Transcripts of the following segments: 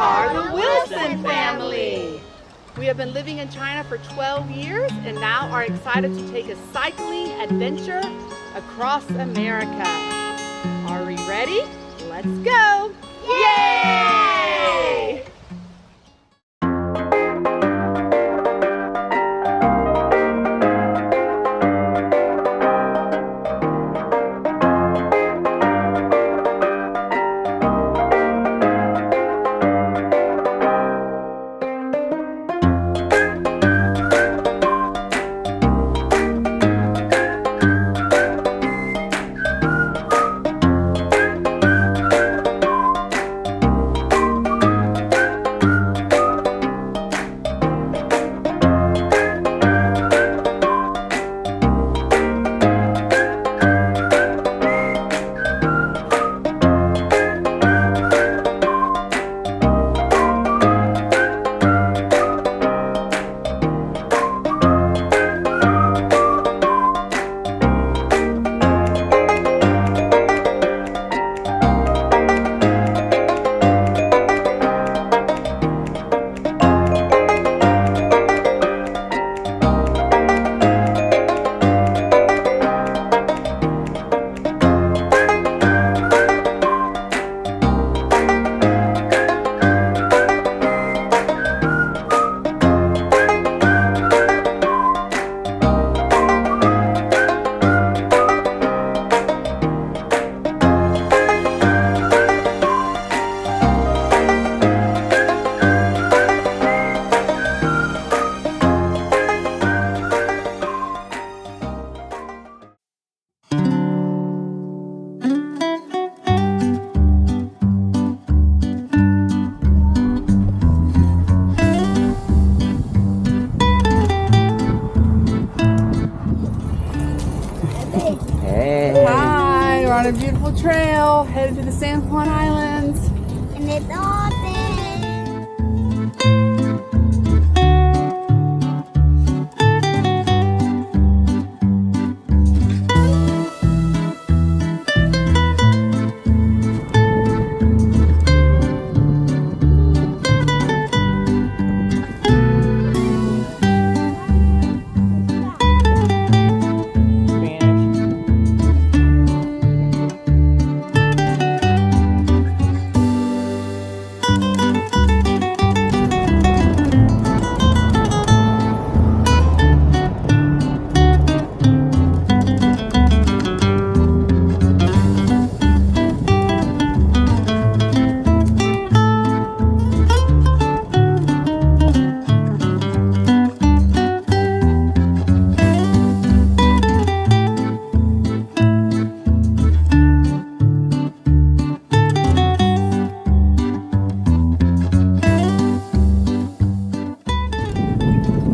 are the Wilson family. We have been living in China for 12 years and now are excited to take a cycling adventure across America. Are we ready? Let's go! Yay! Hi, we're on a beautiful trail headed to the San Juan Islands. And it's open.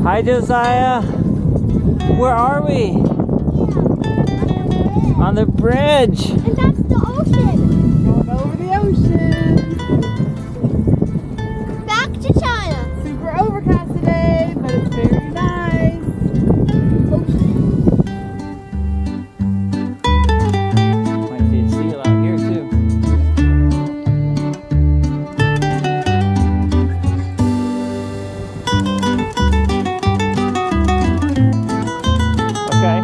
Hi Josiah, where are we? On the bridge. And that's the ocean. Going over the ocean. Back to China. Super overcast today, but it's very nice. Might see a seal out here too. Okay.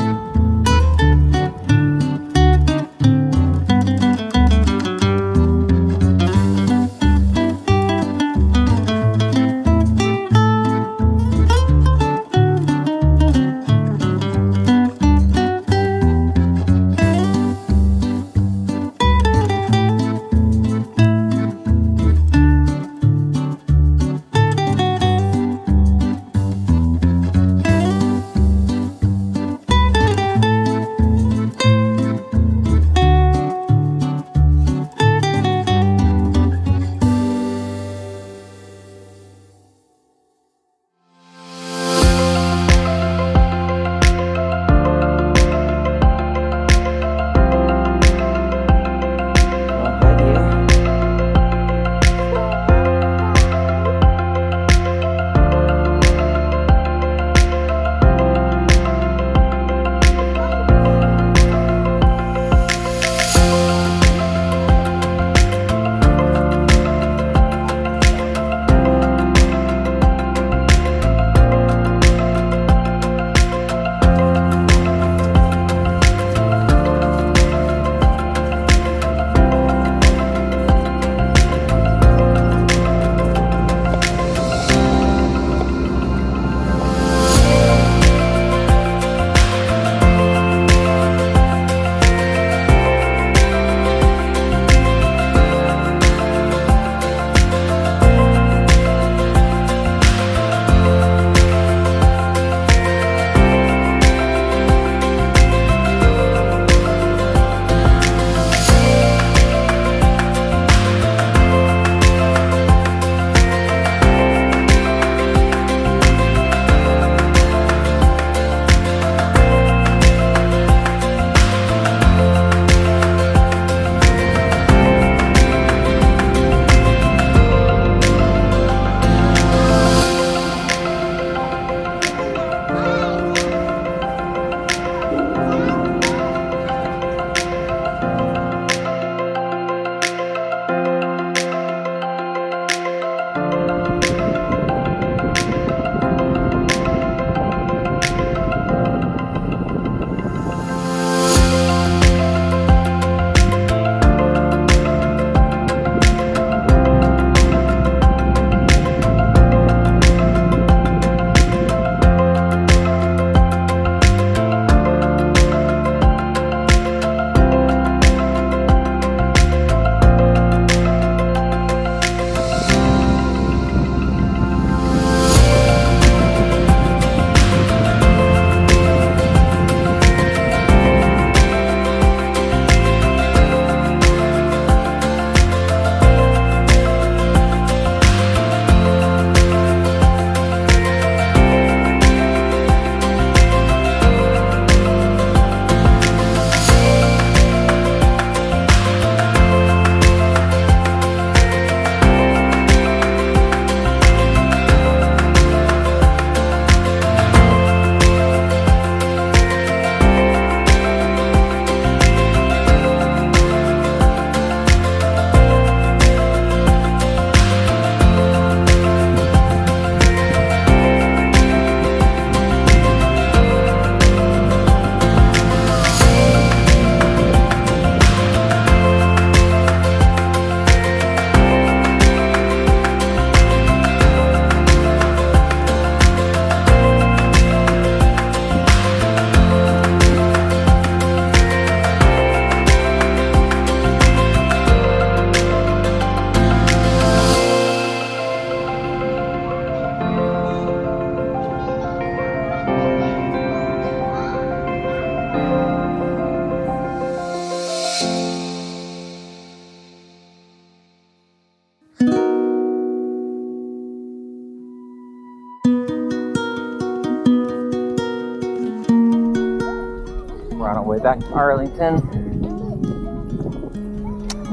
We're on our way back to Arlington.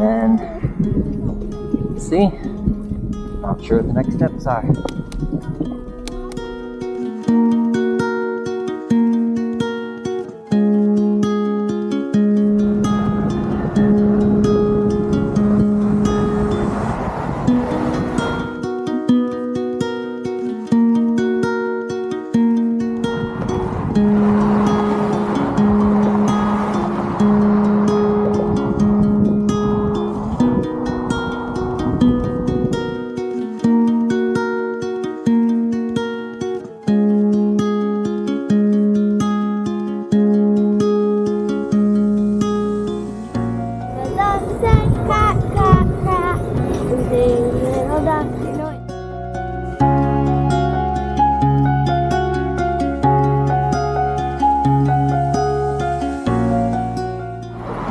And see, not sure what the next steps are.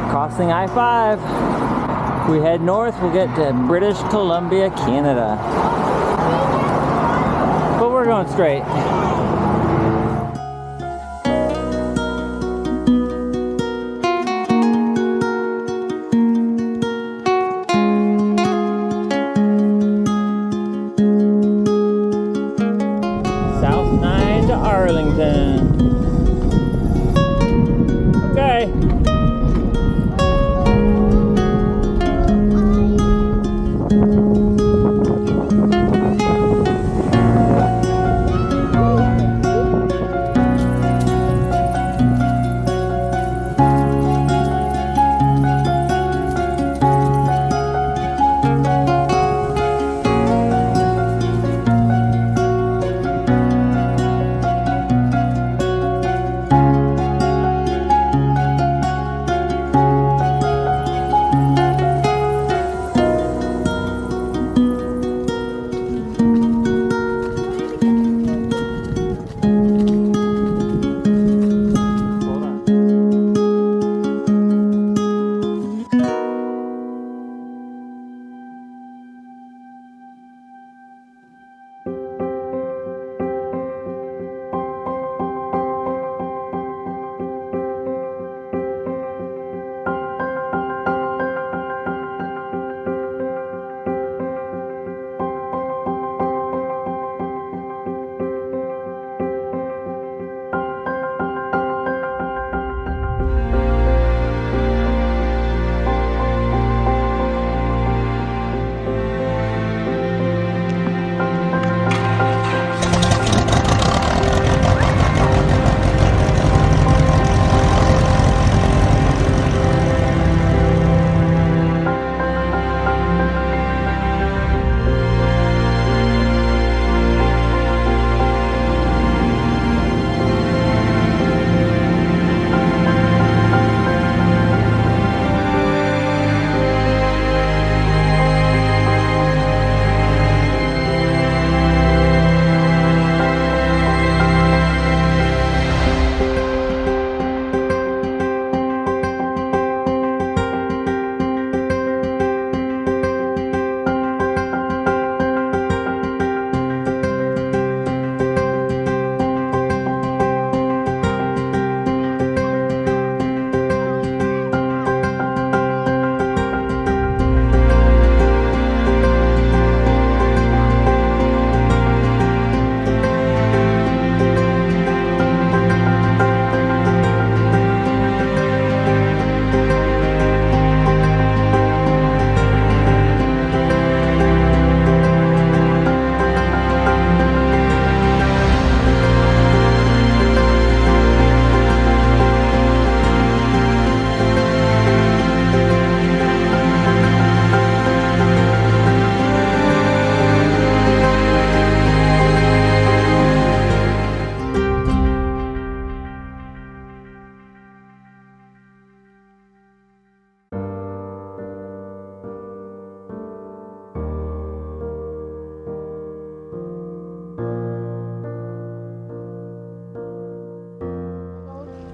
Crossing I-5. If we head north, we'll get to British Columbia, Canada. But we're going straight. South 9 to Arlington. Okay.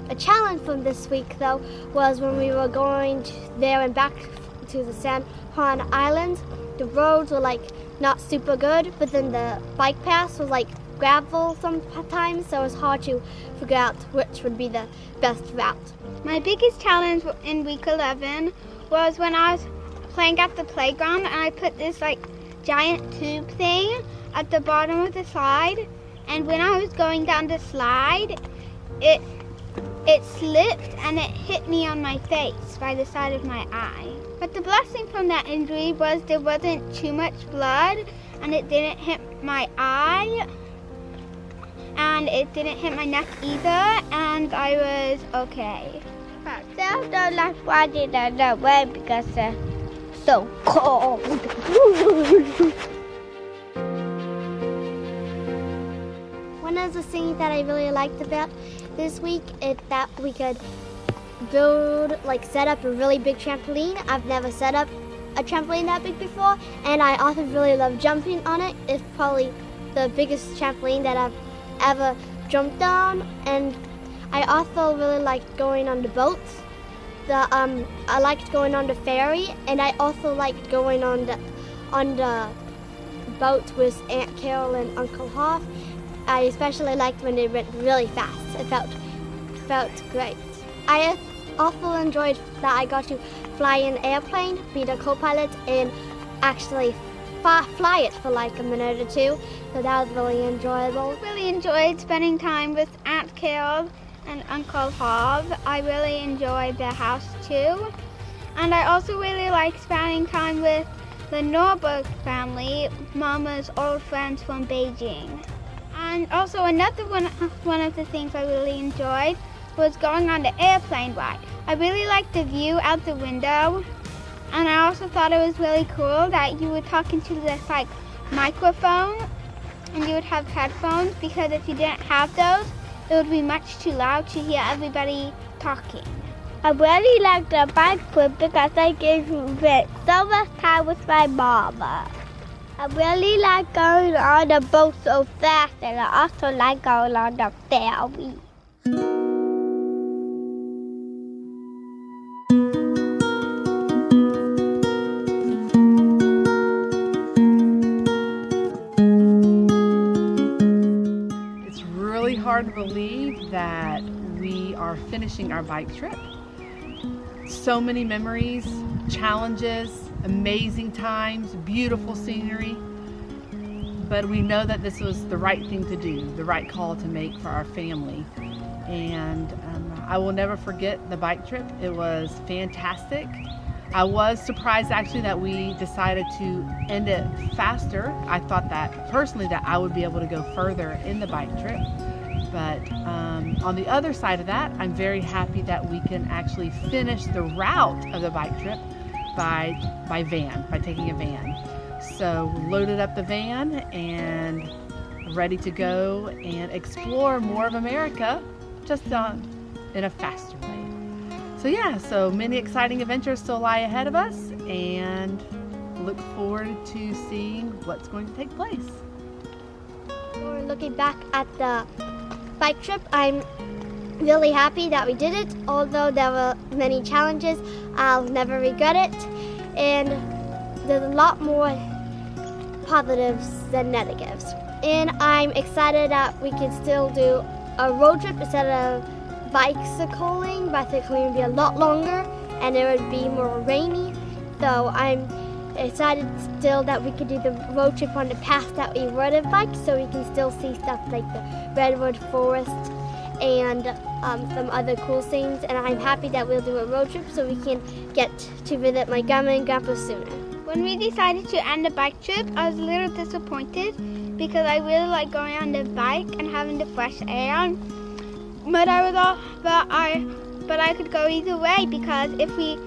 A challenge from this week, though, was when we were going there and back to the San Juan Islands. The roads were like not super good, but then the bike path was like gravel sometimes, so it's hard to figure out which would be the best route. My biggest challenge in week 11 was when I was playing at the playground and I put this like giant tube thing at the bottom of the slide, and when I was going down the slide, it slipped and it hit me on my face by the side of my eye. But the blessing from that injury was there wasn't too much blood, and it didn't hit my eye, and it didn't hit my neck either, and I was okay. I don't like riding on the way because it's so cold. One of the things that I really liked about this week is that we could set up a really big trampoline. I've never set up a trampoline that big before, and I also really love jumping on it. It's probably the biggest trampoline that I've ever jumped on, and I also really liked going on the boats. I liked going on the ferry, and I also liked going on the boat with Aunt Carol and Uncle Hoff. I especially liked when they went really fast. It felt great. I also enjoyed that I got to fly an airplane, be the co-pilot, and actually fly it for like a minute or two. So that was really enjoyable. Really enjoyed spending time with Aunt Carol and Uncle Hob. I really enjoyed their house too. And I also really liked spending time with the Norberg family, Mama's old friends from Beijing. And also another one of the things I really enjoyed was going on the airplane ride. I really liked the view out the window, and I also thought it was really cool that you were talking to this like microphone, and you would have headphones, because if you didn't have those, it would be much too loud to hear everybody talking. I really like the bike trip because I get to spend so much time with my mama. I really like going on the boat so fast, and I also like going on the ferry. It's really hard to believe that we are finishing our bike trip. So many memories, challenges, amazing times, beautiful scenery. But we know that this was the right thing to do, the right call to make for our family. And I will never forget the bike trip. It was fantastic. I was surprised actually that we decided to end it faster. I thought that personally that I would be able to go further in the bike trip. But on the other side of that, I'm very happy that we can actually finish the route of the bike trip by taking a van. So we loaded up the van and ready to go and explore more of America, just in a faster way. So yeah, so many exciting adventures still lie ahead of us, and look forward to seeing what's going to take place. We're looking back at the bike trip. I'm really happy that we did it. Although there were many challenges, I'll never regret it. And there's a lot more positives than negatives. And I'm excited that we can still do a road trip instead of bicycling. Bicycling would be a lot longer and it would be more rainy. So I'm excited still that we could do the road trip on the path that we rode a bike, so we can still see stuff like the redwood forest and some other cool things. And I'm happy that we'll do a road trip so we can get to visit my grandma and grandpa sooner. When we decided to end the bike trip, I was a little disappointed because I really like going on the bike and having the fresh air. But I could go either way, because if we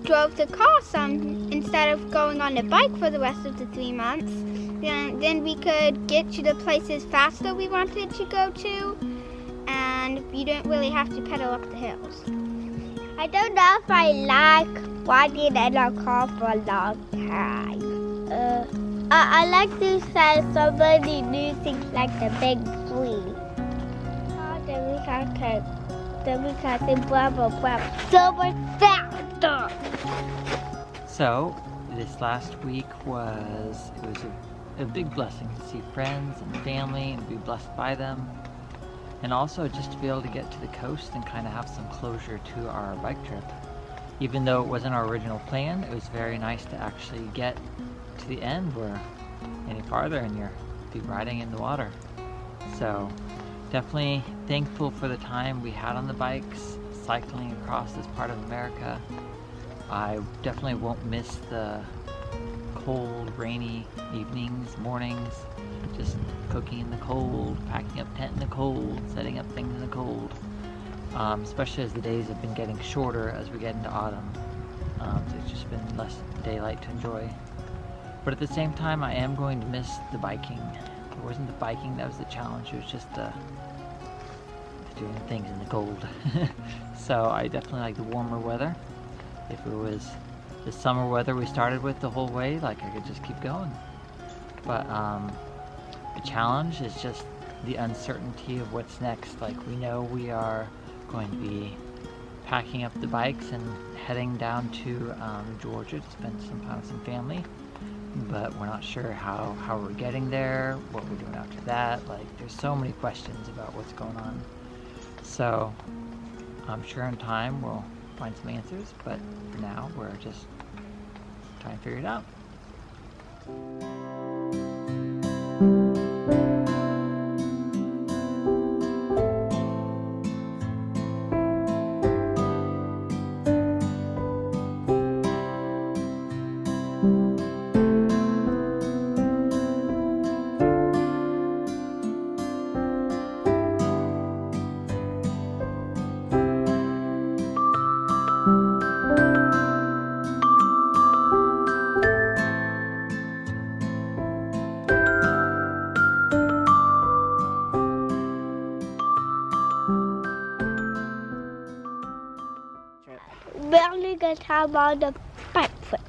drove the car instead of going on the bike for the rest of the 3 months, then we could get to the places faster we wanted to go to, and you don't really have to pedal up the hills. I don't know if I like riding in a car for a long time. I like to say so many new things like the big tree. Then we can say blah, blah, blah, so much faster. So this last week was a big blessing to see friends and family and be blessed by them. And also just to be able to get to the coast and kind of have some closure to our bike trip. Even though it wasn't our original plan, it was very nice to actually get to the end where any farther and you're be riding in the water. So definitely thankful for the time we had on the bikes, cycling across this part of America. I definitely won't miss the cold, rainy evenings, mornings, just cooking in the cold, packing up tent in the cold, setting up things in the cold. Especially as the days have been getting shorter as we get into autumn. So it's just been less daylight to enjoy. But at the same time, I am going to miss the biking. It wasn't the biking that was the challenge, it was just the doing things in the cold. So I definitely like the warmer weather. If it was the summer weather we started with the whole way, like I could just keep going. But the challenge is just the uncertainty of what's next. Like we know we are going to be packing up the bikes and heading down to Georgia to spend some time with some family, but we're not sure how we're getting there, what we're doing after that. Like there's so many questions about what's going on. So I'm sure in time we'll find some answers, but for now we're just trying to figure it out. Really good time on the bike trip.